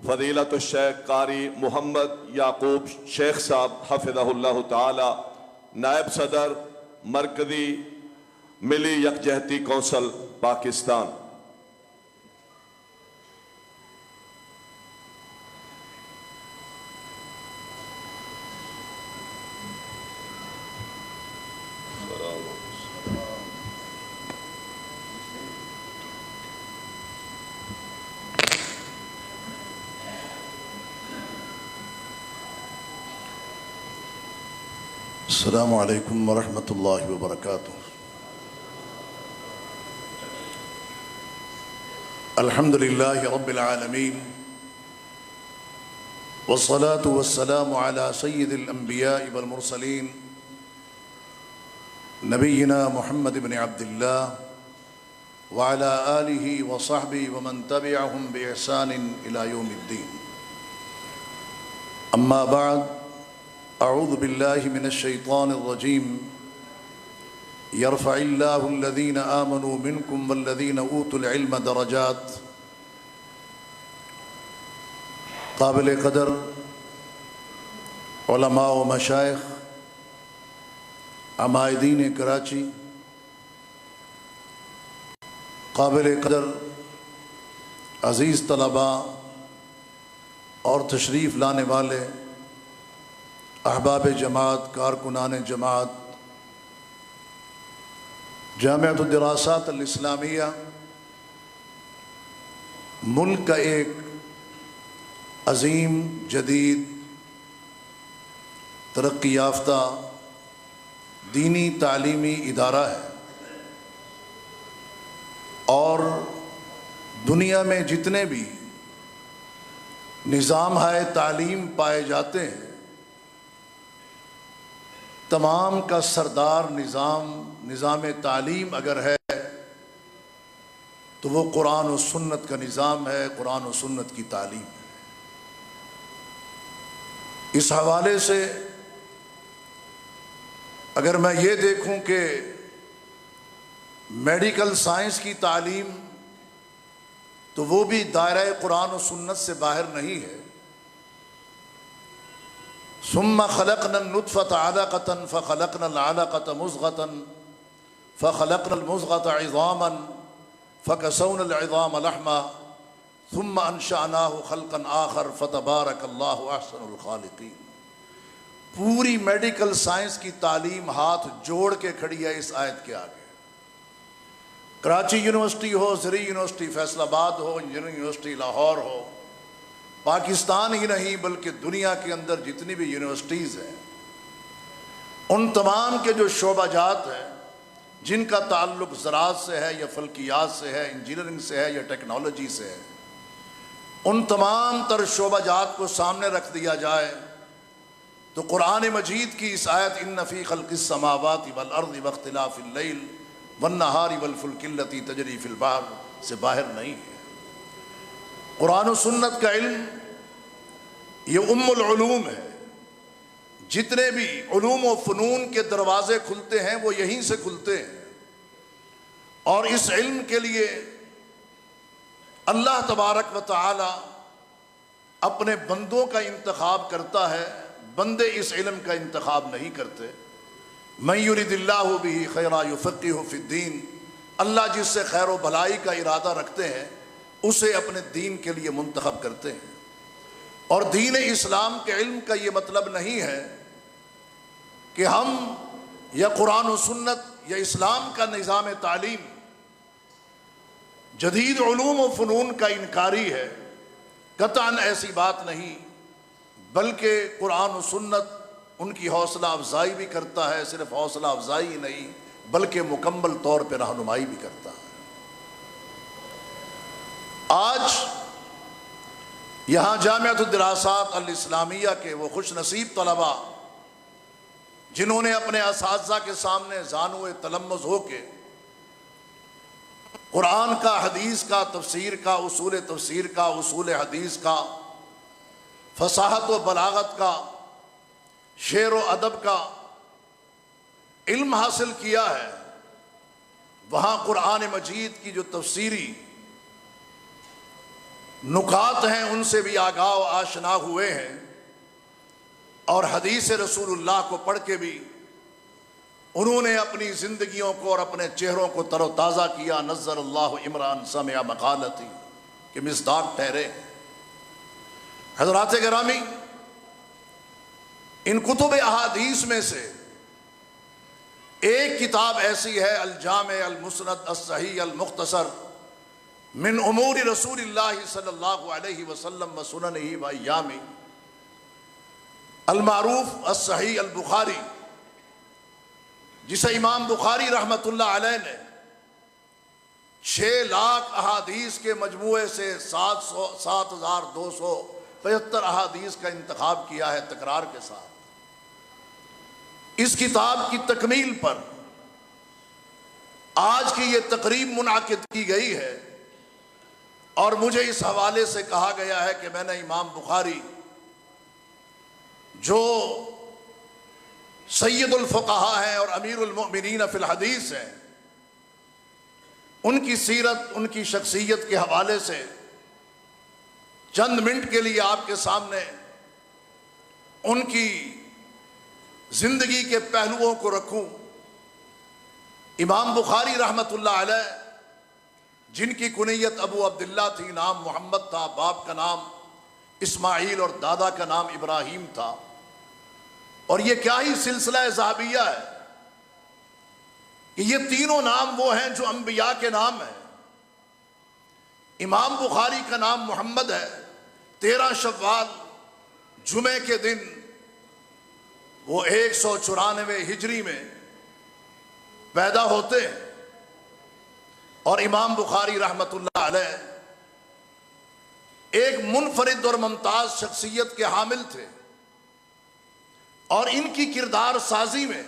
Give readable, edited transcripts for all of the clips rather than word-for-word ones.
فضیلت الشیخ قاری محمد یعقوب شیخ صاحب حفظہ اللہ تعالی، نائب صدر مرکزی ملی یکجہتی کونسل پاکستان۔ السلام علیکم ورحمۃ اللہ وبرکاتہ۔ الحمد للہ رب العالمین والصلاة والسلام علی سید الانبیاء والمرسلین نبینا محمد بن عبد اللہ وعلی آلہ وصحبہ ومن تبعہم بإحسان الی یوم الدین۔ اما بعد، اعوذ باللہ من الشیطان الرجیم۔ یرفع اللہ الذین آمنوا منکم والذین اوتوا العلم درجات۔ قابل قدر علماء و مشائخ، عمائدین کراچی، قابل قدر عزیز طلباء اور تشریف لانے والے احباب جماعت، کارکنان جماعت، جامعۃ الدراسات الاسلامیہ ملک کا ایک عظیم، جدید، ترقی یافتہ دینی تعلیمی ادارہ ہے، اور دنیا میں جتنے بھی نظام ہائے تعلیم پائے جاتے ہیں، تمام کا سردار نظام تعلیم اگر ہے تو وہ قرآن و سنت کا نظام ہے، قرآن و سنت کی تعلیم ہے۔ اس حوالے سے اگر میں یہ دیکھوں کہ میڈیکل سائنس کی تعلیم تو وہ بھی دائرہ قرآن و سنت سے باہر نہیں ہے۔ ثم خلقنا النطفة علقة فخلقنا العلقة مضغة فخلقنا المضغة عظاما فكسونا العظام لحما ثم انشأناه خلقا آخر فتبارك الله احسن الخالقین۔ پوری میڈیکل سائنس کی تعلیم ہاتھ جوڑ کے کھڑی ہے اس آیت کے آگے۔ کراچی یونیورسٹی ہو، زرعی یونیورسٹی فیصل آباد ہو، انجینئرنگ یونیورسٹی لاہور ہو، پاکستان ہی نہیں بلکہ دنیا کے اندر جتنی بھی یونیورسٹیز ہیں، ان تمام کے جو شعبہ جات ہیں جن کا تعلق زراعت سے ہے یا فلکیات سے ہے، انجینئرنگ سے ہے یا ٹیکنالوجی سے ہے، ان تمام تر شعبہ جات کو سامنے رکھ دیا جائے تو قرآن مجید کی اس آیت ان فی خلق السماوات والارض واختلاف اللیل والنہار والفلک التی تجری فی البحر سے باہر نہیں ہے۔ قرآن و سنت کا علم یہ ام العلوم ہے۔ جتنے بھی علوم و فنون کے دروازے کھلتے ہیں وہ یہیں سے کھلتے ہیں، اور اس علم کے لیے اللہ تبارک و تعالی اپنے بندوں کا انتخاب کرتا ہے، بندے اس علم کا انتخاب نہیں کرتے۔ من یرد اللہ بہ خیرا یفقہہ فی الدین، اللہ جس سے خیر و بھلائی کا ارادہ رکھتے ہیں اسے اپنے دین کے لیے منتخب کرتے ہیں۔ اور دین اسلام کے علم کا یہ مطلب نہیں ہے کہ ہم یا قرآن و سنت یا اسلام کا نظام تعلیم جدید علوم و فنون کا انکاری ہے، قطعاً ایسی بات نہیں، بلکہ قرآن و سنت ان کی حوصلہ افزائی بھی کرتا ہے، صرف حوصلہ افزائی ہی نہیں بلکہ مکمل طور پہ رہنمائی بھی کرتا ہے۔ آج یہاں جامعۃ الدراسات الاسلامیہ کے وہ خوش نصیب طلباء جنہوں نے اپنے اساتذہ کے سامنے زانو تلمذ ہو کے قرآن کا، حدیث کا، تفسیر کا، اصول تفسیر کا، اصول حدیث کا، فصاحت و بلاغت کا، شعر و ادب کا علم حاصل کیا ہے، وہاں قرآن مجید کی جو تفسیری نکات ہیں ان سے بھی آگاہ و آشنا ہوئے ہیں، اور حدیث رسول اللہ کو پڑھ کے بھی انہوں نے اپنی زندگیوں کو اور اپنے چہروں کو تر و تازہ کیا۔ نظر اللہ عمران سمع مقالتی، کہ مصداق ٹھہرے۔ حضرات گرامی، ان کتب احادیث میں سے ایک کتاب ایسی ہے، الجامع المسند الصحیح المختصر من امور رسول اللہ صلی اللہ علیہ وسلم و سننہ و ایامہ، المعروف الصحیح البخاری، جسے امام بخاری رحمۃ اللہ علیہ نے 6 لاکھ احادیث کے مجموعے سے 7,275 احادیث کا انتخاب کیا ہے تکرار کے ساتھ۔ اس کتاب کی تکمیل پر آج کی یہ تقریب منعقد کی گئی ہے، اور مجھے اس حوالے سے کہا گیا ہے کہ میں نے امام بخاری جو سید الفقہاء ہیں اور امیر المؤمنین فی الحدیث ہیں، ان کی سیرت، ان کی شخصیت کے حوالے سے چند منٹ کے لیے آپ کے سامنے ان کی زندگی کے پہلوؤں کو رکھوں۔ امام بخاری رحمۃ اللہ علیہ، جن کی کنیت ابو عبداللہ تھی، نام محمد تھا، باپ کا نام اسماعیل اور دادا کا نام ابراہیم تھا، اور یہ کیا ہی سلسلہ ذہبیہ ہے کہ یہ تینوں نام وہ ہیں جو انبیاء کے نام ہیں۔ امام بخاری کا نام محمد ہے، 13 شوال جمعے کے دن وہ 194 ہجری میں پیدا ہوتے ہیں، اور امام بخاری رحمۃ اللہ علیہ ایک منفرد اور ممتاز شخصیت کے حامل تھے، اور ان کی کردار سازی میں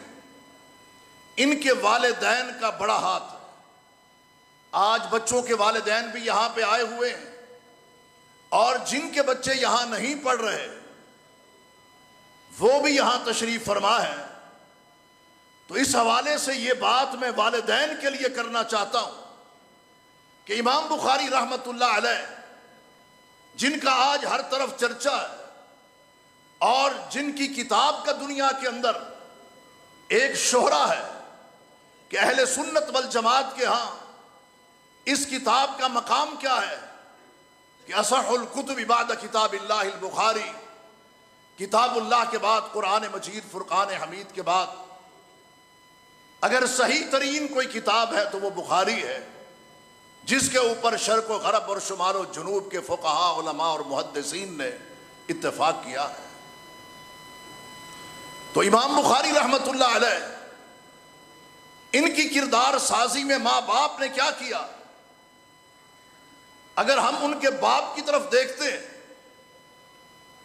ان کے والدین کا بڑا ہاتھ ہے۔ آج بچوں کے والدین بھی یہاں پہ آئے ہوئے ہیں، اور جن کے بچے یہاں نہیں پڑھ رہے وہ بھی یہاں تشریف فرما ہے۔ تو اس حوالے سے یہ بات میں والدین کے لیے کرنا چاہتا ہوں کہ امام بخاری رحمۃ اللہ علیہ، جن کا آج ہر طرف چرچا ہے، اور جن کی کتاب کا دنیا کے اندر ایک شہرہ ہے کہ اہل سنت والجماعت کے ہاں اس کتاب کا مقام کیا ہے کہ اصح الکتب بعد کتاب اللہ البخاری، کتاب اللہ کے بعد قرآن مجید فرقان حمید کے بعد اگر صحیح ترین کوئی کتاب ہے تو وہ بخاری ہے، جس کے اوپر شرق و غرب اور شمال و جنوب کے فقہاء، علماء اور محدثین نے اتفاق کیا ہے۔ تو امام بخاری رحمۃ اللہ علیہ، ان کی کردار سازی میں ماں باپ نے کیا کیا؟ اگر ہم ان کے باپ کی طرف دیکھتے ہیں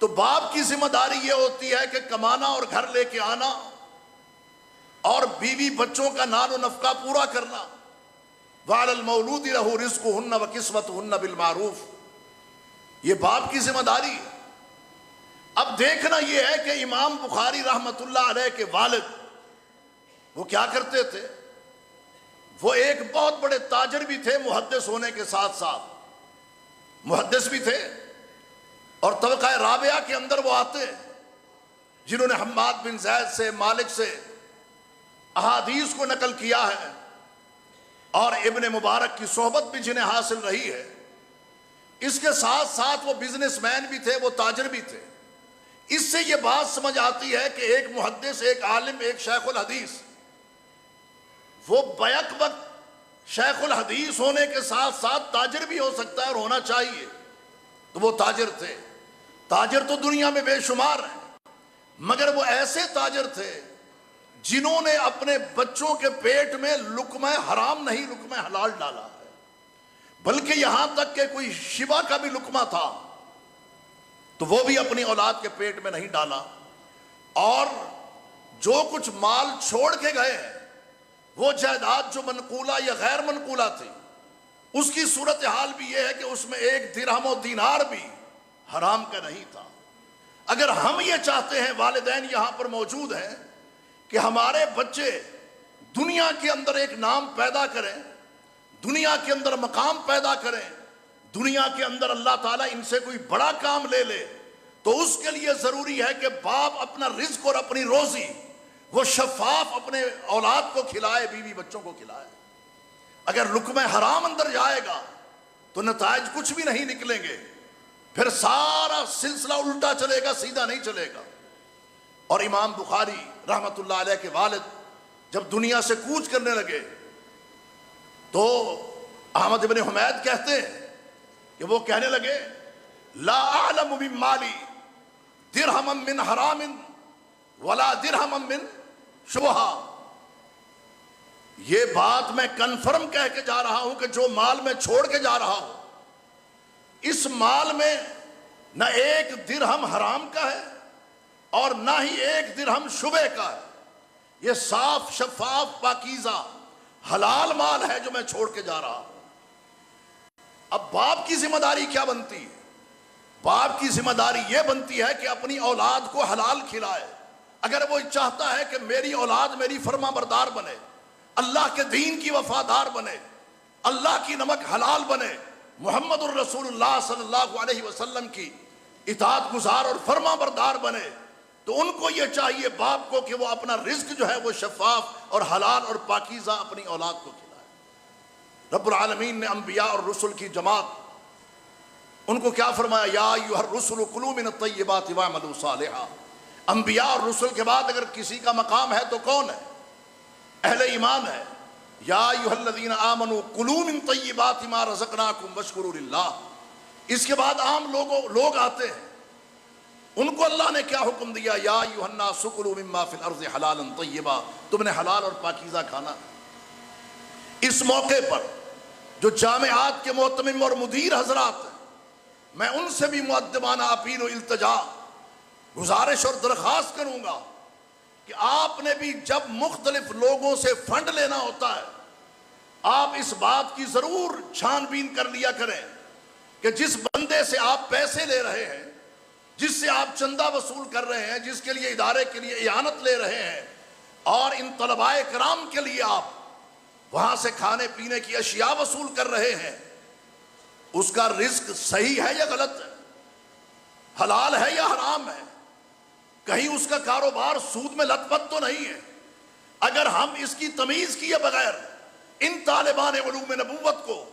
تو باپ کی ذمہ داری یہ ہوتی ہے کہ کمانا اور گھر لے کے آنا، اور بیوی بچوں کا نان و نفقہ پورا کرنا۔ وعلی المولود لہ رزقہن وکسوتہن بالمعروف، یہ باپ کی ذمہ داری ہے۔ اب دیکھنا یہ ہے کہ امام بخاری رحمۃ اللہ علیہ کے والد وہ کیا کرتے تھے؟ وہ ایک بہت بڑے تاجر بھی تھے، محدث ہونے کے ساتھ ساتھ محدث بھی تھے، اور طبقہ رابعہ کے اندر وہ آتے جنہوں نے حماد بن زید سے، مالک سے احادیث کو نقل کیا ہے، اور ابن مبارک کی صحبت بھی جنہیں حاصل رہی ہے۔ اس کے ساتھ ساتھ وہ بزنس مین بھی تھے، وہ تاجر بھی تھے۔ اس سے یہ بات سمجھ آتی ہے کہ ایک محدث، ایک عالم، ایک شیخ الحدیث، وہ بیک وقت شیخ الحدیث ہونے کے ساتھ ساتھ تاجر بھی ہو سکتا ہے، اور ہونا چاہیے۔ تو وہ تاجر تھے۔ تاجر تو دنیا میں بے شمار ہیں، مگر وہ ایسے تاجر تھے جنہوں نے اپنے بچوں کے پیٹ میں لقمہ حرام نہیں، لقمہ حلال ڈالا ہے، بلکہ یہاں تک کہ کوئی شبہ کا بھی لقمہ تھا تو وہ بھی اپنی اولاد کے پیٹ میں نہیں ڈالا۔ اور جو کچھ مال چھوڑ کے گئے ہیں، وہ جائیداد جو منقولہ یا غیر منقولہ تھی، اس کی صورتحال بھی یہ ہے کہ اس میں 1 درہم و دینار بھی حرام کا نہیں تھا۔ اگر ہم یہ چاہتے ہیں، والدین یہاں پر موجود ہیں، کہ ہمارے بچے دنیا کے اندر ایک نام پیدا کریں، دنیا کے اندر مقام پیدا کریں، دنیا کے اندر اللہ تعالیٰ ان سے کوئی بڑا کام لے لے تو اس کے لیے ضروری ہے کہ باپ اپنا رزق اور اپنی روزی وہ شفاف اپنے اولاد کو کھلائے، بیوی بچوں کو کھلائے۔ اگر لقمہ حرام اندر جائے گا تو نتائج کچھ بھی نہیں نکلیں گے، پھر سارا سلسلہ الٹا چلے گا، سیدھا نہیں چلے گا۔ اور امام بخاری رحمت اللہ علیہ کے والد جب دنیا سے کوچ کرنے لگے تو احمد بن حمید کہتے ہیں کہ وہ کہنے لگے لا اعلم من مالی درہما من حرام ولا درہما من شبہا، یہ بات میں کنفرم کہہ کے جا رہا ہوں کہ جو مال میں چھوڑ کے جا رہا ہوں اس مال میں نہ ایک درہم حرام کا ہے اور نہ ہی ایک درہم شبہ کا ہے، یہ صاف شفاف پاکیزہ حلال مال ہے جو میں چھوڑ کے جا رہا ہوں۔ اب باپ کی ذمہ داری کیا بنتی ہے؟ باپ کی ذمہ داری یہ بنتی ہے کہ اپنی اولاد کو حلال کھلائے۔ اگر وہ چاہتا ہے کہ میری اولاد میری فرما بردار بنے، اللہ کے دین کی وفادار بنے، اللہ کی نمک حلال بنے، محمد الرسول اللہ صلی اللہ علیہ وسلم کی اطاعت گزار اور فرما بردار بنے، تو ان کو یہ چاہیے باپ کو کہ وہ اپنا رزق جو ہے وہ شفاف اور حلال اور پاکیزہ اپنی اولاد کو کھلائے۔ رب العالمین نے انبیاء اور رسل کی جماعت ان کو کیا فرمایا؟ یا ایھا الرسل کلوا من الطیبات واعملوا صالحا۔ انبیاء اور رسل کے بعد اگر کسی کا مقام ہے تو کون ہے؟ اہل ایمان ہے۔ یا ایھا الذین آمنوا کلوا من طیبات ما رزقناکم واشکروا للہ۔ اس کے بعد عام لوگ آتے ہیں، ان کو اللہ نے کیا حکم دیا؟ یا ایھا الناس کلوا مما فی الارض حلالا طیبا، تم نے حلال اور پاکیزہ کھانا۔ اس موقع پر جو جامعات کے معتمم اور مدیر حضرات ہیں، میں ان سے بھی مؤدبانہ اپیل و التجا گزارش اور درخواست کروں گا کہ آپ نے بھی جب مختلف لوگوں سے فنڈ لینا ہوتا ہے آپ اس بات کی ضرور چھان بین کر لیا کریں کہ جس بندے سے آپ پیسے لے رہے ہیں، جس سے آپ چندہ وصول کر رہے ہیں، جس کے لیے ادارے کے لیے اعانت لے رہے ہیں، اور ان طلباء کرام کے لیے آپ وہاں سے کھانے پینے کی اشیاء وصول کر رہے ہیں، اس کا رزق صحیح ہے یا غلط ہے، حلال ہے یا حرام ہے، کہیں اس کا کاروبار سود میں لت پت تو نہیں ہے۔ اگر ہم اس کی تمیز کیے بغیر ان طالبان علوم نبوت کو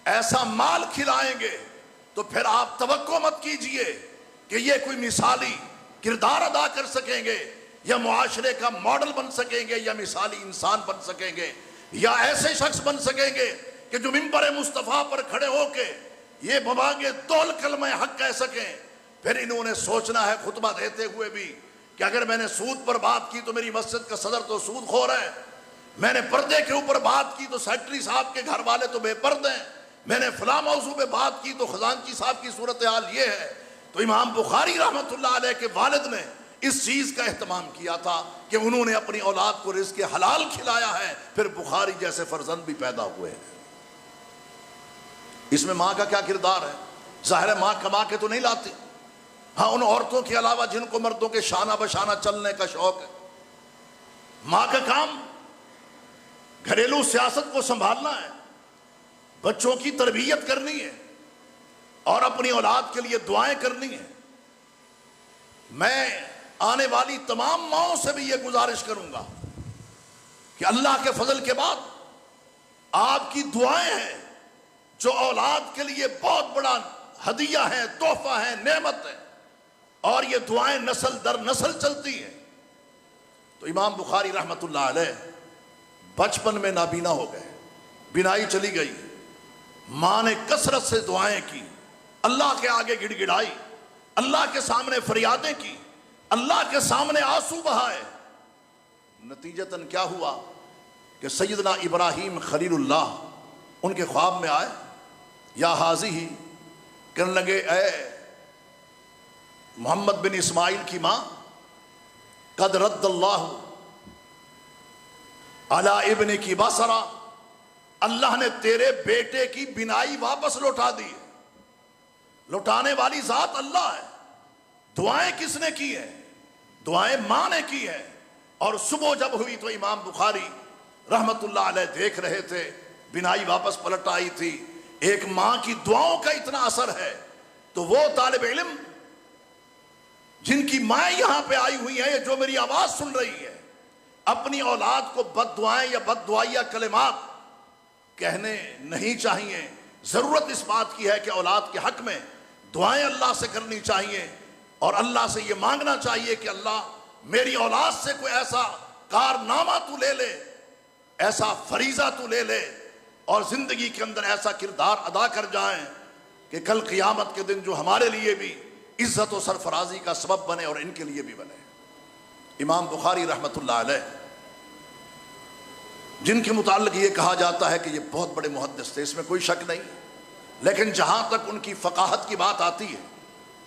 ایسا مال کھلائیں گے تو پھر آپ توقع مت کیجئے کہ یہ کوئی مثالی کردار ادا کر سکیں گے یا معاشرے کا ماڈل بن سکیں گے یا مثالی انسان بن سکیں گے یا ایسے شخص بن سکیں گے کہ جو منبر مصطفیٰ پر کھڑے ہو کے یہ بباغ دول کلمہ حق کہہ سکیں۔ پھر انہوں نے سوچنا ہے خطبہ دیتے ہوئے بھی کہ اگر میں نے سود پر بات کی تو میری مسجد کا صدر تو سود خور ہے، میں نے پردے کے اوپر بات کی تو سیکٹری صاحب کے گھر والے تو بے پردے ہیں، میں نے فلاں موضوع پہ بات کی تو خزانچی صاحب کی صورتحال یہ ہے۔ تو امام بخاری رحمت اللہ علیہ کے والد نے اس چیز کا اہتمام کیا تھا کہ انہوں نے اپنی اولاد کو رزق حلال کھلایا ہے، پھر بخاری جیسے فرزند بھی پیدا ہوئے ہیں۔ اس میں ماں کا کیا کردار ہے؟ ظاہر ہے ماں کما کے تو نہیں لاتی، ہاں ان عورتوں کے علاوہ جن کو مردوں کے شانہ بشانہ چلنے کا شوق ہے، ماں کا کام گھریلو سیاست کو سنبھالنا ہے، بچوں کی تربیت کرنی ہے اور اپنی اولاد کے لیے دعائیں کرنی ہیں۔ میں آنے والی تمام ماؤں سے بھی یہ گزارش کروں گا کہ اللہ کے فضل کے بعد آپ کی دعائیں ہیں جو اولاد کے لیے بہت بڑا ہدیہ ہے، تحفہ ہے، نعمت ہے، اور یہ دعائیں نسل در نسل چلتی ہیں۔ تو امام بخاری رحمت اللہ علیہ بچپن میں نابینا ہو گئے، بینائی چلی گئی، ماں نے کثرت سے دعائیں کی، اللہ کے آگے گڑ گڑائی، اللہ کے سامنے فریادیں کی، اللہ کے سامنے آنسو بہائے۔ نتیجتاً کیا ہوا کہ سیدنا ابراہیم خلیل اللہ ان کے خواب میں آئے، یا حاضی ہی کہنے لگے اے محمد بن اسماعیل کی ماں، قد رد اللہ علی ابن کی بصرہ، اللہ نے تیرے بیٹے کی بینائی واپس لوٹا دی۔ لوٹانے والی ذات اللہ ہے۔ دعائیں کس نے کی ہیں؟ دعائیں ماں نے کی ہیں۔ اور صبح جب ہوئی تو امام بخاری رحمت اللہ علیہ دیکھ رہے تھے، بینائی واپس پلٹ آئی تھی، ایک ماں کی دعاؤں کا اتنا اثر ہے، تو وہ طالب علم جن کی مائیں یہاں پہ آئی ہوئی ہیں، جو میری آواز سن رہی ہے، اپنی اولاد کو بد دعائیں یا بد دعائیہ کلمات کہنے نہیں چاہیے۔ ضرورت اس بات کی ہے کہ اولاد کے حق میں دعائیں اللہ سے کرنی چاہیے، اور اللہ سے یہ مانگنا چاہیے کہ اللہ میری اولاد سے کوئی ایسا کارنامہ تو لے لے، ایسا فریضہ تو لے لے، اور زندگی کے اندر ایسا کردار ادا کر جائیں کہ کل قیامت کے دن جو ہمارے لیے بھی عزت و سرفرازی کا سبب بنے اور ان کے لیے بھی بنے۔ امام بخاری رحمۃ اللہ علیہ، جن کے متعلق یہ کہا جاتا ہے کہ یہ بہت بڑے محدث تھے، اس میں کوئی شک نہیں، لیکن جہاں تک ان کی فقاہت کی بات آتی ہے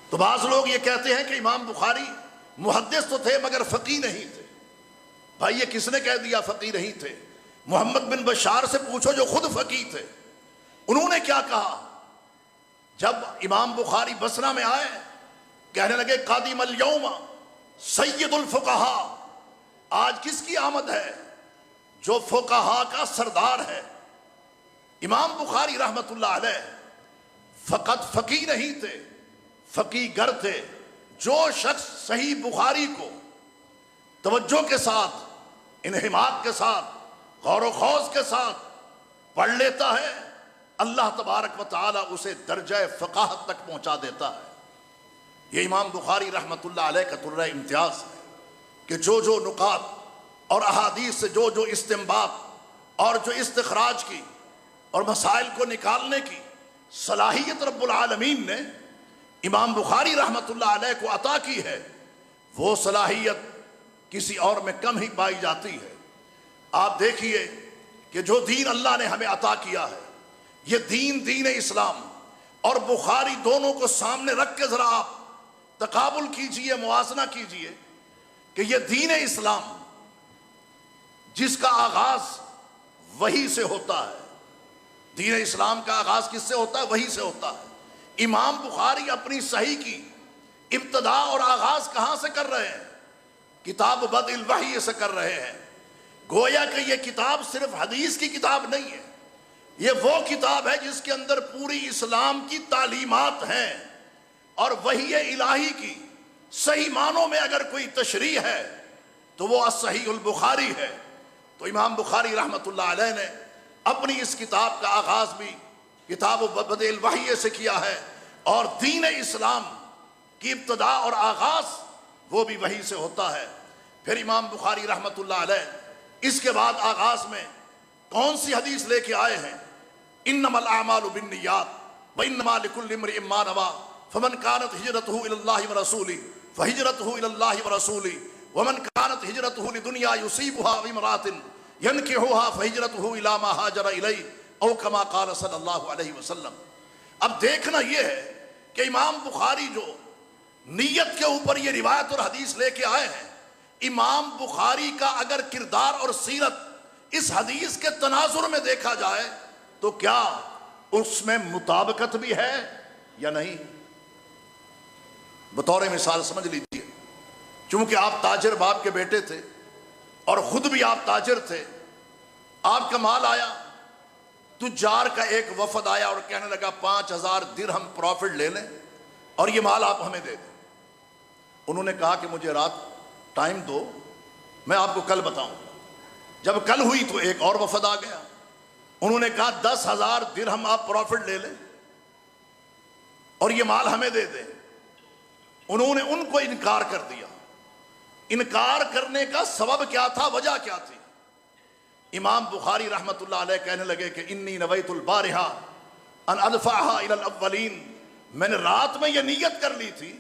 تو بعض لوگ یہ کہتے ہیں کہ امام بخاری محدث تو تھے مگر فقیہ نہیں تھے۔ بھائی یہ کس نے کہہ دیا فقیہ نہیں تھے؟ محمد بن بشار سے پوچھو جو خود فقیہ تھے، انہوں نے کیا کہا جب امام بخاری بصرہ میں آئے؟ کہنے لگے قادم الیوم سید الفقہاء، آج کس کی آمد ہے؟ جو فقہاء کا سردار ہے۔ امام بخاری رحمت اللہ علیہ فقط فقیہ نہیں تھے، فقیہ گر تھے۔ جو شخص صحیح بخاری کو توجہ کے ساتھ، انہماک کے ساتھ، غور و خوض کے ساتھ پڑھ لیتا ہے، اللہ تبارک و تعالی اسے درجہ فقاہت تک پہنچا دیتا ہے۔ یہ امام بخاری رحمت اللہ علیہ کا طرح امتیاز ہے کہ جو جو نکات اور احادیث سے جو جو استنباط اور جو استخراج کی اور مسائل کو نکالنے کی صلاحیت رب العالمین نے امام بخاری رحمت اللہ علیہ کو عطا کی ہے، وہ صلاحیت کسی اور میں کم ہی پائی جاتی ہے۔ آپ دیکھیے کہ جو دین اللہ نے ہمیں عطا کیا ہے، یہ دین اسلام اور بخاری دونوں کو سامنے رکھ کے ذرا آپ تقابل کیجئے، موازنہ کیجئے کہ یہ دین اسلام جس کا آغاز وحی سے ہوتا ہے، دین اسلام کا آغاز کس سے ہوتا ہے؟ وحی سے ہوتا ہے۔ امام بخاری اپنی صحیح کی ابتدا اور آغاز کہاں سے کر رہے ہیں؟ کتاب بدء الوحی سے کر رہے ہیں۔ گویا کہ یہ کتاب صرف حدیث کی کتاب نہیں ہے، یہ وہ کتاب ہے جس کے اندر پوری اسلام کی تعلیمات ہیں، اور وحی الہی کی صحیح معنوں میں اگر کوئی تشریح ہے تو وہ الصحیح البخاری ہے۔ تو امام بخاری رحمت اللہ علیہ نے اپنی اس کتاب کا آغاز بھی کتاب بدء الوحی سے کیا ہے، اور دین اسلام کی ابتدا اور آغاز وہ بھی وحی سے ہوتا ہے۔ پھر امام بخاری رحمت اللہ علیہ اس کے بعد آغاز میں کون سی حدیث لے کے آئے ہیں؟ انما الاعمال بالنیات وانما لکل امرئ ما نوى فمن كانت هجرته الى الله ورسوله فهجرته الى الله ورسوله ومن كانت هجرته لدنيا يصيبها وامرأة ينكحها فهجرته الى ما هاجر اليه او كما قال صلی اللہ علیہ وسلم۔ اب دیکھنا یہ ہے کہ امام بخاری جو نیت کے اوپر یہ روایت اور حدیث لے کے آئے ہیں، امام بخاری کا اگر کردار اور سیرت اس حدیث کے تناظر میں دیکھا جائے تو کیا اس میں مطابقت بھی ہے یا نہیں؟ بطور مثال سمجھ لیجئے، چونکہ آپ تاجر باپ کے بیٹے تھے اور خود بھی آپ تاجر تھے، آپ کا مال آیا، تجار کا ایک وفد آیا اور کہنے لگا 5000 درہم پروفٹ لے لیں اور یہ مال آپ ہمیں دے دیں۔ انہوں نے کہا کہ مجھے رات ٹائم دو، میں آپ کو کل بتاؤں گا۔ جب کل ہوئی تو ایک اور وفد آ گیا، انہوں نے کہا 10,000 درہم آپ پروفٹ لے لیں اور یہ مال ہمیں دے دیں۔ انہوں نے ان کو انکار کر دیا۔ انکار کرنے کا سبب کیا تھا، وجہ کیا تھی؟ امام بخاری رحمت اللہ علیہ کہنے لگے کہ انی نویت البارحہ ان ادفعها الى الاولین، میں نے رات میں یہ نیت کر لی تھی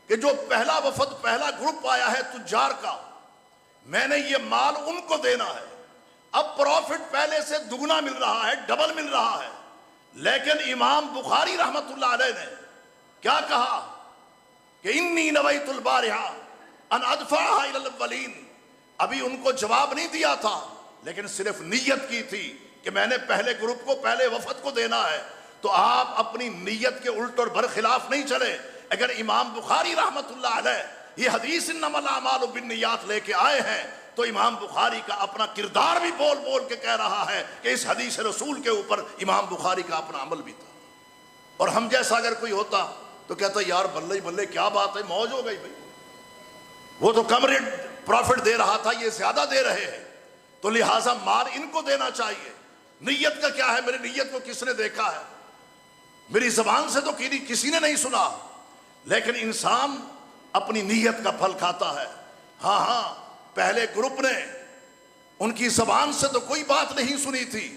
کہ جو پہلا وفد، پہلا گروپ آیا ہے تجار کا، میں نے یہ مال ان کو دینا ہے۔ اب پروفٹ پہلے سے دگنا مل رہا ہے، ڈبل مل رہا ہے، لیکن امام بخاری رحمت اللہ علیہ نے کیا کہا کہ انی نویت البارحہ ان ادفعها الى الاولین۔ ابھی ان کو جواب نہیں دیا تھا، لیکن صرف نیت کی تھی کہ میں نے پہلے گروپ کو، پہلے وفد کو دینا ہے۔ تو آپ اپنی نیت کے الٹ اور برخلاف نہیں چلے۔ اگر امام بخاری رحمت اللہ علیہ یہ حدیث انما الاعمال بالنیات لے کے آئے ہیں تو امام بخاری کا اپنا کردار بھی بول بول کے کہہ رہا ہے کہ اس حدیث رسول کے اوپر امام بخاری کا اپنا عمل بھی تھا. اور ہم جیسا اگر کوئی ہوتا تو کہتا یار بلے بلے کیا بات ہے، موج ہو گئی بھائی، وہ تو کم ریٹ پروفٹ دے رہا تھا، یہ زیادہ دے رہے ہیں، تو لہٰذا مال ان کو دینا چاہیے. نیت کا کیا ہے؟ میری نیت کو کس نے دیکھا ہے؟ میری زبان سے تو کسی نے نہیں سنا، لیکن انسان اپنی نیت کا پھل کھاتا ہے. ہاں پہلے گروپ نے ان کی زبان سے تو کوئی بات نہیں سنی تھی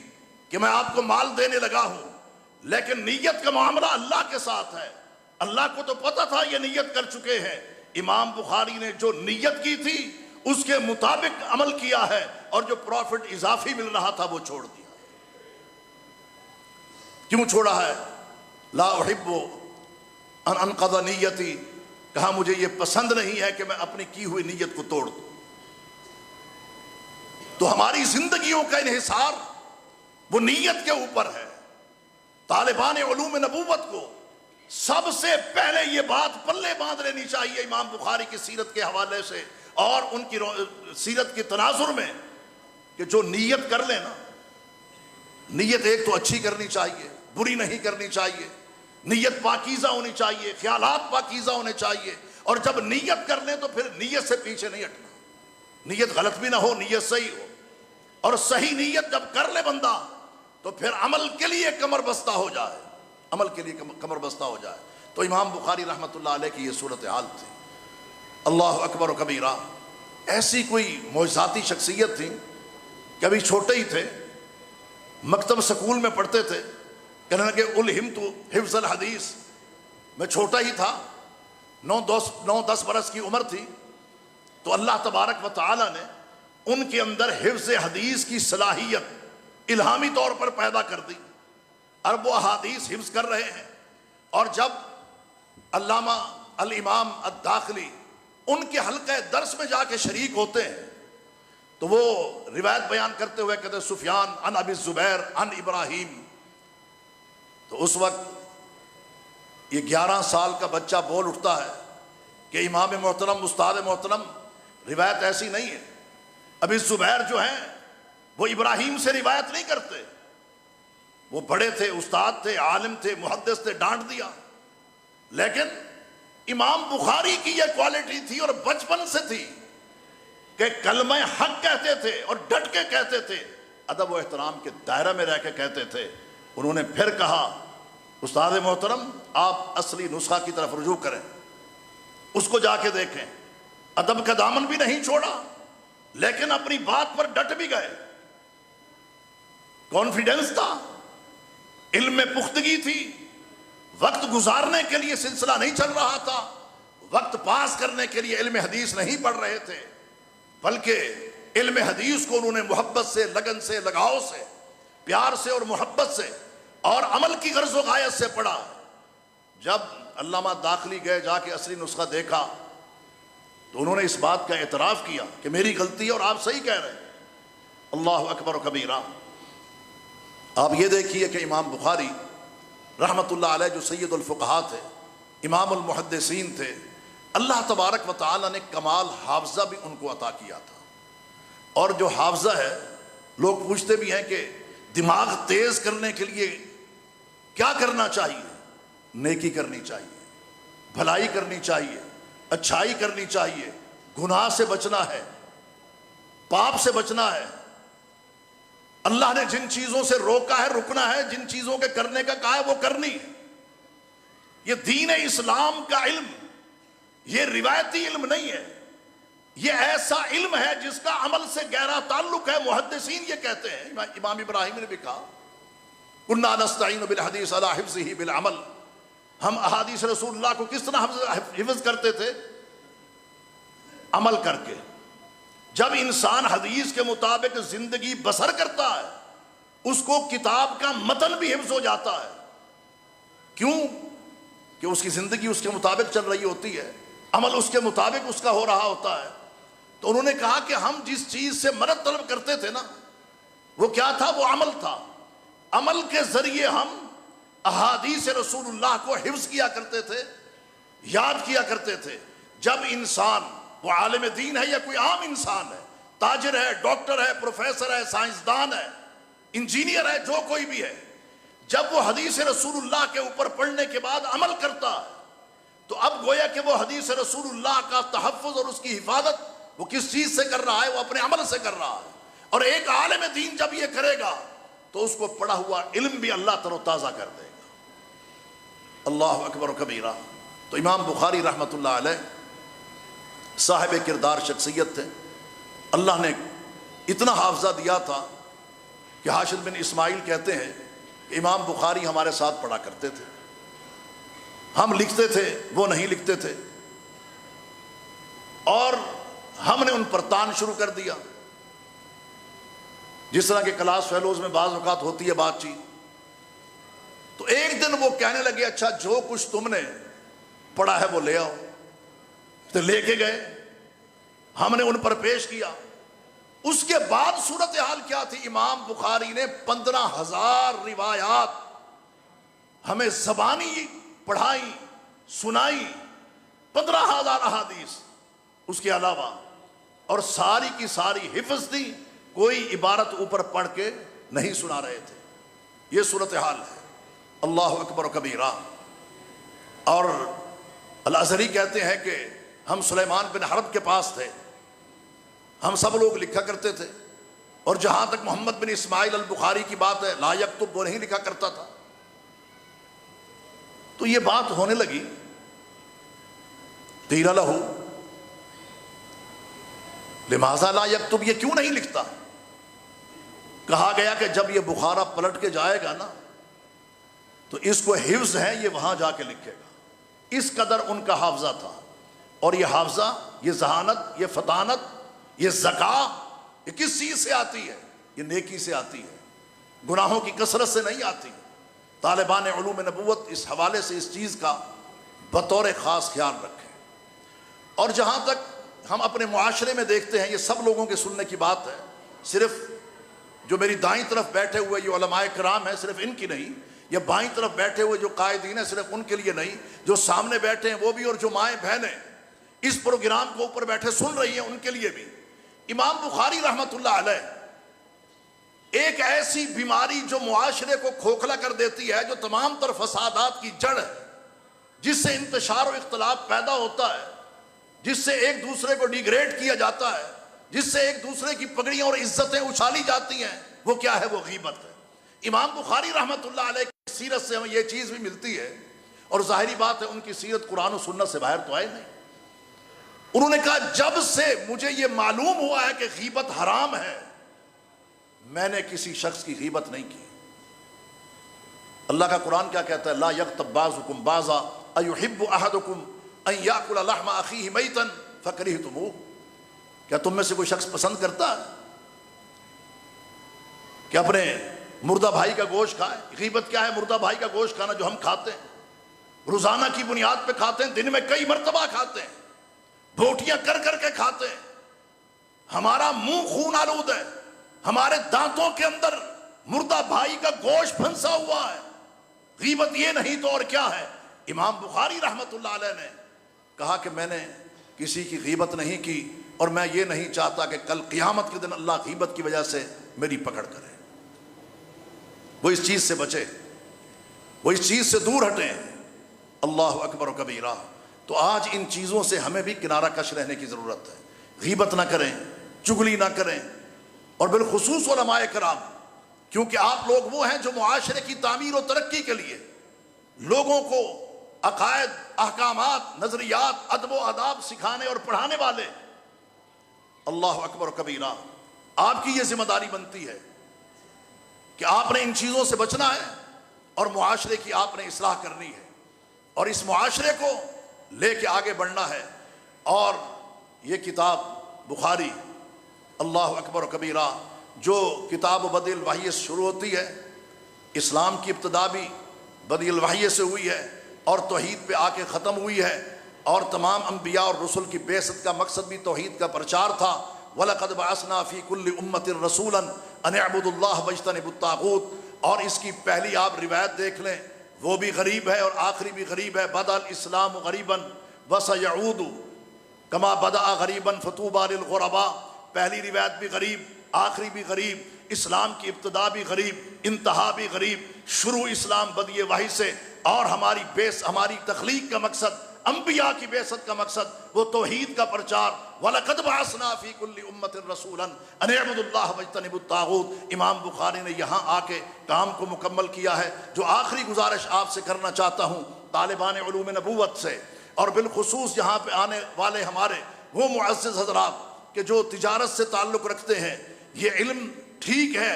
کہ میں آپ کو مال دینے لگا ہوں، لیکن نیت کا معاملہ اللہ کے ساتھ ہے. اللہ کو تو پتا تھا یہ نیت کر چکے ہیں. امام بخاری نے جو نیت کی تھی اس کے مطابق عمل کیا ہے، اور جو پروفٹ اضافی مل رہا تھا وہ چھوڑ دیا. کیوں چھوڑا ہے؟ لا احب ان انقض نیتی، کہا مجھے یہ پسند نہیں ہے کہ میں اپنی کی ہوئی نیت کو توڑ دوں. تو ہماری زندگیوں کا انحصار وہ نیت کے اوپر ہے. طالبان علوم نبوت کو سب سے پہلے یہ بات پلے باندھ لینی چاہیے امام بخاری کی سیرت کے حوالے سے اور ان کی سیرت کے تناظر میں، کہ جو نیت کر لے نا، نیت ایک تو اچھی کرنی چاہیے، بری نہیں کرنی چاہیے، نیت پاکیزہ ہونی چاہیے، خیالات پاکیزہ ہونے چاہیے. اور جب نیت کر لیں تو پھر نیت سے پیچھے نہیں ہٹنا. نیت غلط بھی نہ ہو، نیت صحیح ہو، اور صحیح نیت جب کر لے بندہ تو پھر عمل کے لیے کمر بستہ ہو جائے، عمل کے لیے کمر بستہ ہو جائے. تو امام بخاری رحمۃ اللہ علیہ کی یہ صورتحال تھی. اللہ اکبر و کبیرہ. ایسی کوئی معجزاتی شخصیت تھی کہ ابھی چھوٹے ہی تھے، مکتب سکول میں پڑھتے تھے، کہنے لگے الہمت حفظ الحدیث. میں چھوٹا ہی تھا، 9-10 برس کی عمر تھی، تو اللہ تبارک و تعالی نے ان کے اندر حفظ حدیث کی صلاحیت الہامی طور پر پیدا کر دی. ارب و احادیث حفظ کر رہے ہیں. اور جب علامہ الامام الداخلی ان کے حلقہ درس میں جا کے شریک ہوتے ہیں تو وہ روایت بیان کرتے ہوئے کہتے ہیں سفیان عن ابی الزبیر عن ابراہیم. تو اس وقت یہ 11 سال کا بچہ بول اٹھتا ہے کہ امام محترم، استاد محترم، روایت ایسی نہیں ہے. ابی الزبیر جو ہیں وہ ابراہیم سے روایت نہیں کرتے. وہ بڑے تھے، استاد تھے، عالم تھے، محدث تھے، ڈانٹ دیا. لیکن امام بخاری کی یہ کوالٹی تھی اور بچپن سے تھی کہ کلمہ حق کہتے تھے اور ڈٹ کے کہتے تھے، ادب و احترام کے دائرہ میں رہ کے کہتے تھے. انہوں نے پھر کہا استاد محترم آپ اصلی نسخہ کی طرف رجوع کریں، اس کو جا کے دیکھیں. ادب کا دامن بھی نہیں چھوڑا لیکن اپنی بات پر ڈٹ بھی گئے. کانفیڈنس تھا، علم میں پختگی تھی. وقت گزارنے کے لیے سلسلہ نہیں چل رہا تھا، وقت پاس کرنے کے لیے علم حدیث نہیں پڑھ رہے تھے، بلکہ علم حدیث کو انہوں نے محبت سے، لگن سے، لگاؤ سے، پیار سے اور محبت سے اور عمل کی غرض و غایت سے پڑھا. جب علامہ داخلی گئے، جا کے اصلی نسخہ دیکھا تو انہوں نے اس بات کا اعتراف کیا کہ میری غلطی ہے اور آپ صحیح کہہ رہے ہیں. اللہ اکبر و کبیرہ. آپ یہ دیکھیے کہ امام بخاری رحمۃ اللہ علیہ جو سید الفقہاء تھے، امام المحدثین تھے، اللہ تبارک و تعالی نے کمال حافظہ بھی ان کو عطا کیا تھا. اور جو حافظہ ہے، لوگ پوچھتے بھی ہیں کہ دماغ تیز کرنے کے لیے کیا کرنا چاہیے؟ نیکی کرنی چاہیے، بھلائی کرنی چاہیے، اچھائی کرنی چاہیے، گناہ سے بچنا ہے، پاپ سے بچنا ہے. اللہ نے جن چیزوں سے روکا ہے رکنا ہے، جن چیزوں کے کرنے کا کہا ہے وہ کرنی ہے. یہ دین اسلام کا علم یہ روایتی علم نہیں ہے، یہ ایسا علم ہے جس کا عمل سے گہرا تعلق ہے. محدثین یہ کہتے ہیں، امام ابراہیم نے بھی کہا کنا نستعین بالحدیث علی حفظہ بالعمل. ہم احادیث رسول اللہ کو کس طرح حفظ کرتے تھے؟ عمل کر کے. جب انسان حدیث کے مطابق زندگی بسر کرتا ہے اس کو کتاب کا متن بھی حفظ ہو جاتا ہے. کیوں؟ کہ اس کی زندگی اس کے مطابق چل رہی ہوتی ہے، عمل اس کے مطابق اس کا ہو رہا ہوتا ہے. تو انہوں نے کہا کہ ہم جس چیز سے مدد طلب کرتے تھے نا، وہ کیا تھا؟ وہ عمل تھا. عمل کے ذریعے ہم احادیث رسول اللہ کو حفظ کیا کرتے تھے، یاد کیا کرتے تھے. جب انسان وہ عالم دین ہے یا کوئی عام انسان ہے، تاجر ہے، ڈاکٹر ہے، پروفیسر ہے، سائنسدان ہے، انجینئر ہے، جو کوئی بھی ہے، جب وہ حدیث رسول اللہ کے اوپر پڑھنے کے بعد عمل کرتا ہے تو اب گویا کہ وہ حدیث رسول اللہ کا تحفظ اور اس کی حفاظت وہ کس چیز سے کر رہا ہے؟ وہ اپنے عمل سے کر رہا ہے۔ اور ایک عالم دین جب یہ کرے گا تو اس کو پڑھا ہوا علم بھی اللہ تر و تازہ کر دے گا۔ اللہ اکبر و کبیرہ۔ تو امام بخاری رحمۃ اللہ علیہ صاحب کردار شخصیت تھے، اللہ نے اتنا حافظہ دیا تھا کہ حاشد بن اسماعیل کہتے ہیں کہ امام بخاری ہمارے ساتھ پڑھا کرتے تھے، ہم لکھتے تھے وہ نہیں لکھتے تھے، اور ہم نے ان پر تان شروع کر دیا، جس طرح کہ کلاس فیلوز میں بعض اوقات ہوتی ہے بات چیت۔ تو ایک دن وہ کہنے لگے اچھا جو کچھ تم نے پڑھا ہے وہ لے آؤ، تو لے کے گئے، ہم نے ان پر پیش کیا۔ اس کے بعد صورتحال کیا تھی؟ امام بخاری نے 15,000 روایات ہمیں زبانی پڑھائی، سنائی، 15,000 احادیث اس کے علاوہ، اور ساری کی ساری حفظ تھی، کوئی عبارت اوپر پڑھ کے نہیں سنا رہے تھے۔ یہ صورتحال ہے۔ اللہ اکبر و کبیرہ۔ اور الازہری کہتے ہیں کہ ہم سلیمان بن حرب کے پاس تھے، ہم سب لوگ لکھا کرتے تھے، اور جہاں تک محمد بن اسماعیل البخاری کی بات ہے لا یکتب، وہ نہیں لکھا کرتا تھا۔ تو یہ بات ہونے لگی، قیل لہ لماذا لا یکتب، یہ کیوں نہیں لکھتا؟ کہا گیا کہ جب یہ بخارا پلٹ کے جائے گا نا تو اس کو حفظ ہے، یہ وہاں جا کے لکھے گا۔ اس قدر ان کا حافظہ تھا، اور یہ حافظہ، یہ ذہانت، یہ فطانت، یہ ذکا، یہ کس چیز سے آتی ہے؟ یہ نیکی سے آتی ہے، گناہوں کی کثرت سے نہیں آتی۔ طالبان علوم نبوت اس حوالے سے اس چیز کا بطور خاص خیال رکھیں۔ اور جہاں تک ہم اپنے معاشرے میں دیکھتے ہیں، یہ سب لوگوں کے سننے کی بات ہے، صرف جو میری دائیں طرف بیٹھے ہوئے یہ علماء کرام ہیں صرف ان کی نہیں، یہ بائیں طرف بیٹھے ہوئے جو قائدین ہیں صرف ان کے لیے نہیں، جو سامنے بیٹھے ہیں وہ بھی، اور جو مائیں بہنیں اس پروگرام کو اوپر بیٹھے سن رہی ہیں ان کے لیے بھی۔ امام بخاری رحمۃ اللہ علیہ ایک ایسی بیماری جو معاشرے کو کھوکھلا کر دیتی ہے، جو تمام تر فسادات کی جڑ ہے، جس سے انتشار و اختلاف پیدا ہوتا ہے، جس سے ایک دوسرے کو ڈیگریڈ کیا جاتا ہے، جس سے ایک دوسرے کی پگڑیاں اور عزتیں اچھالی جاتی ہیں، وہ کیا ہے؟ وہ غیبت ہے۔ امام بخاری رحمۃ اللہ علیہ کی سیرت سے ہمیں یہ چیز بھی ملتی ہے، اور ظاہری بات ہے ان کی سیرت قرآن و سنت سے باہر تو آئے نہیں۔ انہوں نے کہا جب سے مجھے یہ معلوم ہوا ہے کہ غیبت حرام ہے، میں نے کسی شخص کی غیبت نہیں کی۔ اللہ کا قرآن کیا کہتا ہے؟ لا یغتب بعضکم بعضا ایحب احدکم ان یاکل لحم اخیہ میتا فکرہتموہ۔ کیا تم میں سے کوئی شخص پسند کرتا ہے کہ اپنے مردہ بھائی کا گوشت کھائے؟ غیبت کیا ہے؟ مردہ بھائی کا گوشت کھانا، جو ہم کھاتے ہیں، روزانہ کی بنیاد پہ کھاتے ہیں، دن میں کئی مرتبہ کھاتے ہیں، بوٹیاں کر کر کے کھاتے ہیں، ہمارا منہ خون آلود ہے، ہمارے دانتوں کے اندر مردہ بھائی کا گوشت پھنسا ہوا ہے۔ غیبت یہ نہیں تو اور کیا ہے؟ امام بخاری رحمۃ اللہ علیہ نے کہا کہ میں نے کسی کی غیبت نہیں کی، اور میں یہ نہیں چاہتا کہ کل قیامت کے دن اللہ غیبت کی وجہ سے میری پکڑ کرے۔ وہ اس چیز سے بچے، وہ اس چیز سے دور ہٹیں۔ اللہ اکبر و کبیرہ۔ تو آج ان چیزوں سے ہمیں بھی کنارہ کش رہنے کی ضرورت ہے۔ غیبت نہ کریں، چگلی نہ کریں، اور بالخصوص علماء کرام، کیونکہ آپ لوگ وہ ہیں جو معاشرے کی تعمیر و ترقی کے لیے لوگوں کو عقائد، احکامات، نظریات، ادب و آداب سکھانے اور پڑھانے والے۔ اللہ اکبر و کبیرہ۔ آپ کی یہ ذمہ داری بنتی ہے کہ آپ نے ان چیزوں سے بچنا ہے، اور معاشرے کی آپ نے اصلاح کرنی ہے، اور اس معاشرے کو لے کے آگے بڑھنا ہے۔ اور یہ کتاب بخاری، اللہ اکبر و کبیرہ، جو کتاب بدیع الوحی سے شروع ہوتی ہے، اسلام کی ابتدا بھی بدیع الوحی سے ہوئی ہے، اور توحید پہ آ کے ختم ہوئی ہے، اور تمام انبیاء اور رسل کی بعثت کا مقصد بھی توحید کا پرچار تھا۔ وَلَقَدْ بَعَثْنَا فِي كُلِّ أُمَّةٍ رَسُولًا أَنِ اعْبُدُوا اللَّهَ وَاجْتَنِبُوا الطَّاغُوتَ۔ اور اس کی پہلی آپ روایت دیکھ لیں، وہ بھی غریب ہے اور آخری بھی غریب ہے۔ بَدَأَ الْإِسْلَامُ غَرِيبًا وَسَيَعُودُ كَمَا بَدَأَ غَرِيبًا فَطُوبَى لِلْغُرَبَاء۔ پہلی روایت بھی غریب، آخری بھی غریب، اسلام کی ابتدا بھی غریب، انتہا بھی غریب، شروع اسلام بدیع وحی سے، اور ہماری ہماری تخلیق کا مقصد، انبیاء کی بعثت کا مقصد وہ توحید کا پرچار۔ وَلَقَدْ بَعَثْنَا فِي كُلِّ أُمَّةٍ رَسُولًا أَنِ اعْبُدُوا اللَّهَ وَاجْتَنِبُوا الطَّاغُوتَ۔ امام بخاری نے یہاں آ کے کام کو مکمل کیا ہے۔ جو آخری گزارش آپ سے کرنا چاہتا ہوں طالبان علوم نبوت سے، اور بالخصوص یہاں پہ آنے والے ہمارے وہ معزز حضرات کہ جو تجارت سے تعلق رکھتے ہیں، یہ علم ٹھیک ہے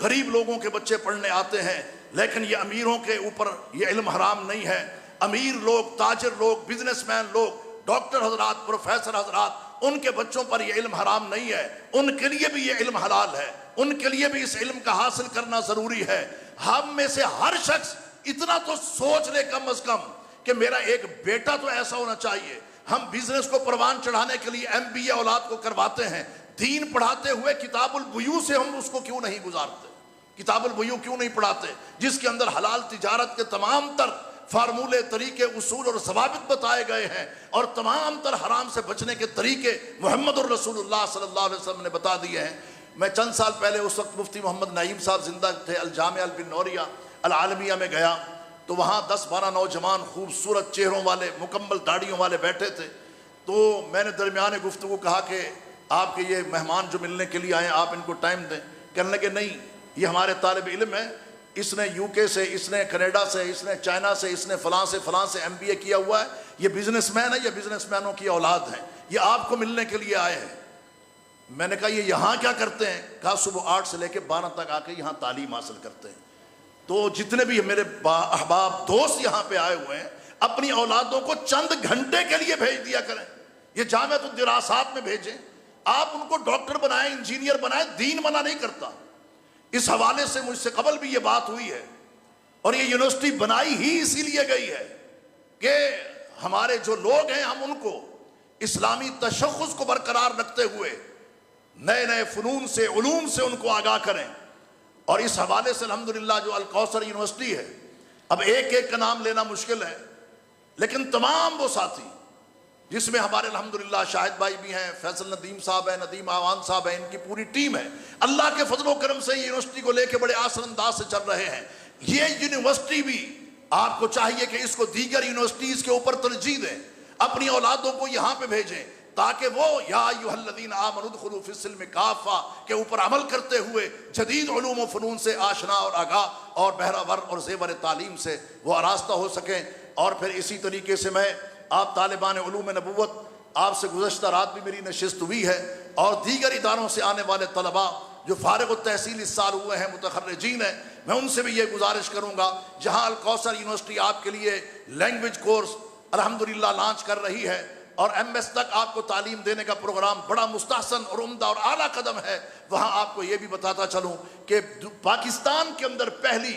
غریب لوگوں کے بچے پڑھنے آتے ہیں، لیکن یہ امیروں کے اوپر یہ علم حرام نہیں ہے۔ امیر لوگ، تاجر لوگ، بزنس مین لوگ، ڈاکٹر حضرات، پروفیسر حضرات، ان کے بچوں پر یہ علم حرام نہیں ہے، ان کے لیے بھی یہ علم حلال ہے، ان کے لیے بھی اس علم کا حاصل کرنا ضروری ہے۔ ہم میں سے ہر شخص اتنا تو سوچ لے کم از کم کہ میرا ایک بیٹا تو ایسا ہونا چاہیے۔ ہم بزنس کو پروان چڑھانے کے لیے MBA اولاد کو کرواتے ہیں، دین پڑھاتے ہوئے کتاب البیوع سے ہم اس کو کیوں نہیں گزارتے؟ کتاب البیوع کیوں نہیں پڑھاتے جس کے اندر حلال تجارت کے تمام تر فارمولے، طریقے، اصول اور ضوابط بتائے گئے ہیں، اور تمام تر حرام سے بچنے کے طریقے محمد الرسول اللہ صلی اللہ علیہ وسلم نے بتا دیے ہیں۔ میں چند سال پہلے اس وقت مفتی محمد نعیم صاحب زندہ تھے، الجامعہ البنوریہ العالمیہ میں گیا تو وہاں 10-12 نوجوان خوبصورت چہروں والے، مکمل داڑھیوں والے بیٹھے تھے۔ تو میں نے درمیان گفتگو کہا کہ آپ کے یہ مہمان جو ملنے کے لیے آئے ہیں آپ ان کو ٹائم دیں۔ کہنے لگے نہیں، یہ ہمارے طالب علم ہے، اس نے UK سے، اس نے کینیڈا سے، اس نے چائنا سے، اس نے فلاں سے MBA کیا ہوا ہے، یہ بزنس مین ہے، یہ بزنس مینوں کی اولاد ہیں، یہ آپ کو ملنے کے لیے آئے ہیں۔ میں نے کہا یہ یہاں کیا کرتے ہیں؟ کہا صبح 8 سے لے کے 12 تک آ کے یہاں تعلیم حاصل کرتے ہیں۔ تو جتنے بھی میرے احباب دوست یہاں پہ آئے ہوئے ہیں، اپنی اولادوں کو چند گھنٹے کے لیے بھیج دیا کریں، یہ جامعۃ الدراسات میں بھیجیں، آپ ان کو ڈاکٹر بنائیں، انجینئر بنائیں، دین منع نہیں کرتا۔ اس حوالے سے مجھ سے قبل بھی یہ بات ہوئی ہے، اور یہ یونیورسٹی بنائی ہی اسی لیے گئی ہے کہ ہمارے جو لوگ ہیں ہم ان کو اسلامی تشخص کو برقرار رکھتے ہوئے نئے نئے فنون سے، علوم سے ان کو آگاہ کریں۔ اور اس حوالے سے الحمدللہ جو الکوثر یونیورسٹی ہے، اب ایک ایک کا نام لینا مشکل ہے، لیکن تمام وہ ساتھی جس میں ہمارے الحمدللہ شاہد بھائی بھی ہیں، فیصل ندیم صاحب ہیں، ندیم آوان صاحب ہیں، ان کی پوری ٹیم ہے، اللہ کے فضل و کرم سے یہ یونیورسٹی کو لے کے بڑے آسان انداز سے چل رہے ہیں۔ یہ یونیورسٹی بھی آپ کو چاہیے کہ اس کو دیگر یونیورسٹیز کے اوپر ترجیح دیں، اپنی اولادوں کو یہاں پہ بھیجیں تاکہ وہ یا ایھا الذین آمنوا ادخلوا فی السلم کافہ کے اوپر عمل کرتے ہوئے جدید علوم و فنون سے آشنا اور آگاہ اور بہرہ اور زیور تعلیم سے وہ آراستہ ہو سکیں۔ اور پھر اسی طریقے سے میں آپ طالبان علوم نبوت، آپ سے گزشتہ رات بھی میری نشست ہوئی ہے، اور دیگر اداروں سے آنے والے طلباء جو فارغ التحصیل اس سال ہوئے ہیں، متخرجین ہیں، میں ان سے بھی یہ گزارش کروں گا، جہاں الکوثر یونیورسٹی آپ کے لیے لینگویج کورس الحمدللہ لانچ کر رہی ہے، اور MS تک آپ کو تعلیم دینے کا پروگرام بڑا مستحسن اور عمدہ اور اعلیٰ قدم ہے، وہاں آپ کو یہ بھی بتاتا چلوں کہ پاکستان کے اندر پہلی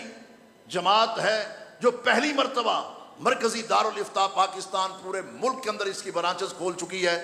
جماعت ہے جو پہلی مرتبہ مرکزی دارالافتاء پاکستان پورے ملک کے اندر اس کی برانچز کھول چکی ہے،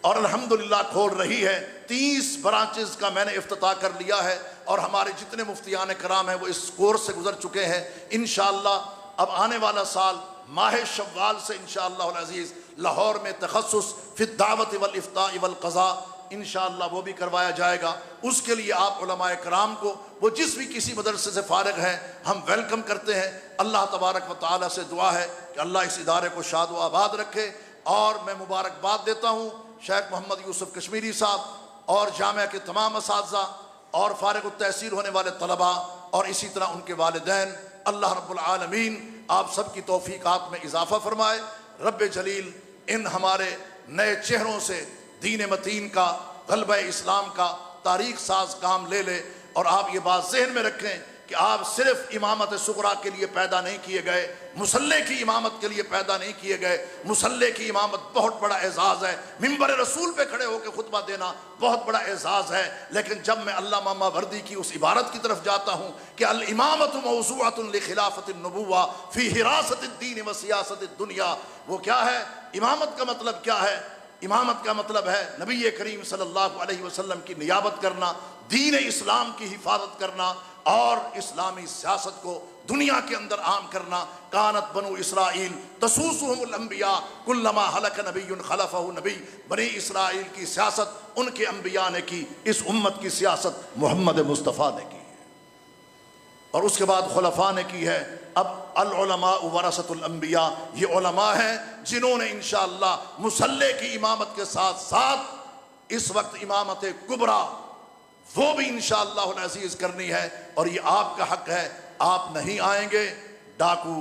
اور الحمدللہ کھول رہی ہے۔ 30 برانچز کا میں نے افتتاح کر لیا ہے، اور ہمارے جتنے مفتیان کرام ہیں وہ اس کورس سے گزر چکے ہیں۔ انشاءاللہ اب آنے والا سال ماہ شوال سے انشاءاللہ العزیز لاہور میں تخصص فی الدعوت والافتاء والقضاء انشاءاللہ وہ بھی کروایا جائے گا۔ اس کے لیے آپ علماء کرام کو، وہ جس بھی کسی مدرسے سے فارغ ہیں، ہم ویلکم کرتے ہیں۔ اللہ تبارک و تعالیٰ سے دعا ہے کہ اللہ اس ادارے کو شاد و آباد رکھے، اور میں مبارکباد دیتا ہوں شیخ محمد یوسف کشمیری صاحب اور جامعہ کے تمام اساتذہ اور فارغ التحصیل ہونے والے طلباء، اور اسی طرح ان کے والدین۔ اللہ رب العالمین آپ سب کی توفیقات میں اضافہ فرمائے۔ رب جلیل ان ہمارے نئے چہروں سے دین متین کا، غلبہ اسلام کا تاریخ ساز کام لے لے، اور آپ یہ بات ذہن میں رکھیں کہ آپ صرف امامت صغریٰ کے لیے پیدا نہیں کیے گئے، مصلی کی امامت کے لیے پیدا نہیں کیے گئے۔ مصلی کی امامت بہت بڑا اعزاز ہے، ممبر رسول پہ کھڑے ہو کے خطبہ دینا بہت بڑا اعزاز ہے، لیکن جب میں علامہ ماوردی کی اس عبارت کی طرف جاتا ہوں کہ الامامۃ موضوعۃ لخلافۃ النبوہ فی حراست الدین و سیاست الدنیا، وہ کیا ہے؟ امامت کا مطلب کیا ہے؟ امامت کا مطلب ہے نبی کریم صلی اللہ علیہ وسلم کی نیابت کرنا، دین اسلام کی حفاظت کرنا، اور اسلامی سیاست کو دنیا کے اندر عام کرنا۔ کانت بنو اسرائیل تسوسهم الانبیاء کلما ہلک نبی خلفہ نبی، بنی اسرائیل کی سیاست ان کے انبیاء نے کی، اس امت کی سیاست محمد مصطفیٰ نے کی، اور اس کے بعد خلفاء نے کی ہے۔ اب العلماء ورثۃ الانبیاء، یہ علماء ہیں جنہوں نے انشاءاللہ مصلی کی امامت کے ساتھ ساتھ اس وقت امامت کبریٰ وہ بھی انشاءاللہ العزیز کرنی ہے، اور یہ آپ کا حق ہے۔ آپ نہیں آئیں گے، ڈاکو،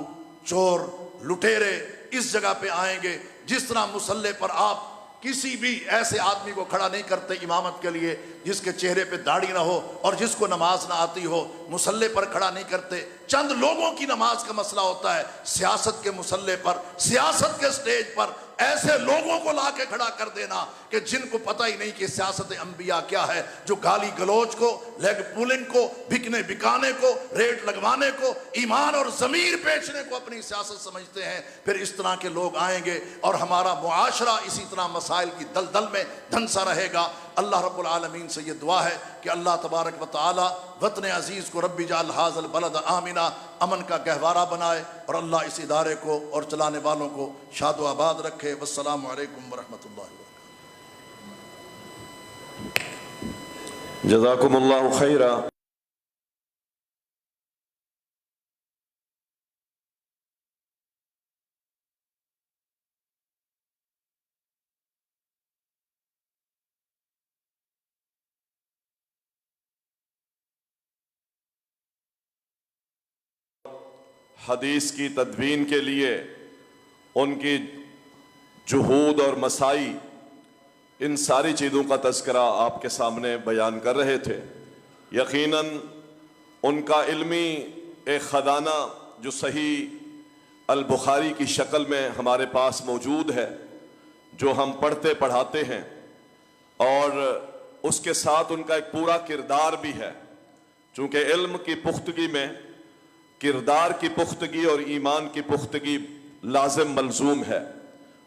چور، لٹیرے اس جگہ پہ آئیں گے۔ جس طرح مصلی پر آپ کسی بھی ایسے آدمی کو کھڑا نہیں کرتے امامت کے لیے جس کے چہرے پہ داڑھی نہ ہو اور جس کو نماز نہ آتی ہو، مصلی پر کھڑا نہیں کرتے۔ چند لوگوں کی نماز کا مسئلہ ہوتا ہے، سیاست کے مصلی پر، سیاست کے سٹیج پر ایسے لوگوں کو لا کے کھڑا کر دینا کہ جن کو پتہ ہی نہیں کہ سیاست انبیاء کیا ہے، جو گالی گلوچ کو، لیگ پولنگ کو، بکنے بکانے کو، ریٹ لگوانے کو، ایمان اور ضمیر بیچنے کو اپنی سیاست سمجھتے ہیں۔ پھر اس طرح کے لوگ آئیں گے اور ہمارا معاشرہ اسی طرح مسائل کی دلدل میں دھنسا رہے گا۔ اللہ رب العالمین سے یہ دعا ہے کہ اللہ تبارک و تعالی وطن عزیز کو رب اجعل ھذا البلد آمنا، امن کا گہوارہ بنائے، اور اللہ اس ادارے کو اور چلانے والوں کو شاد و آباد رکھے۔ والسلام علیکم ورحمۃ اللہ وبرکاتہ۔ جزاکم اللہ خیرا۔ حدیث کی تدوین کے لیے ان کی جہود اور مساعی، ان ساری چیزوں کا تذکرہ آپ کے سامنے بیان کر رہے تھے۔ یقیناً ان کا علمی ایک خزانہ جو صحیح البخاری کی شکل میں ہمارے پاس موجود ہے، جو ہم پڑھتے پڑھاتے ہیں، اور اس کے ساتھ ان کا ایک پورا کردار بھی ہے، چونکہ علم کی پختگی میں کردار کی پختگی اور ایمان کی پختگی لازم ملزوم ہے۔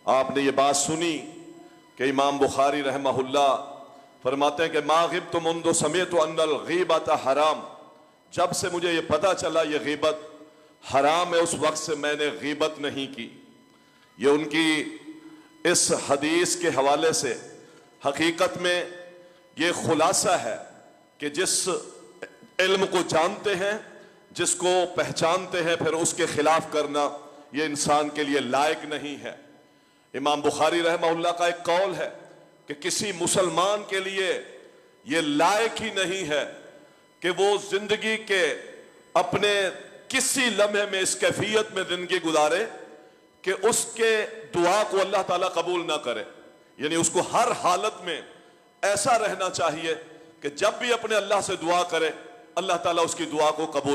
آپ نے یہ بات سنی کہ امام بخاری رحمہ اللہ فرماتے ہیں کہ ما غبت منذ سمعت ان الغیبۃ حرام، جب سے مجھے یہ پتہ چلا یہ غیبت حرام ہے، اس وقت سے میں نے غیبت نہیں کی۔ یہ ان کی اس حدیث کے حوالے سے حقیقت میں یہ خلاصہ ہے کہ جس علم کو جانتے ہیں، جس کو پہچانتے ہیں، پھر اس کے خلاف کرنا یہ انسان کے لیے لائق نہیں ہے۔ امام بخاری رحمہ اللہ کا ایک قول ہے کہ کسی مسلمان کے لیے یہ لائق ہی نہیں ہے کہ وہ زندگی کے اپنے کسی لمحے میں اس کیفیت میں زندگی گزارے کہ اس کے دعا کو اللہ تعالیٰ قبول نہ کرے۔ یعنی اس کو ہر حالت میں ایسا رہنا چاہیے کہ جب بھی اپنے اللہ سے دعا کرے اللہ تعالیٰ اس کی دعا کو قبول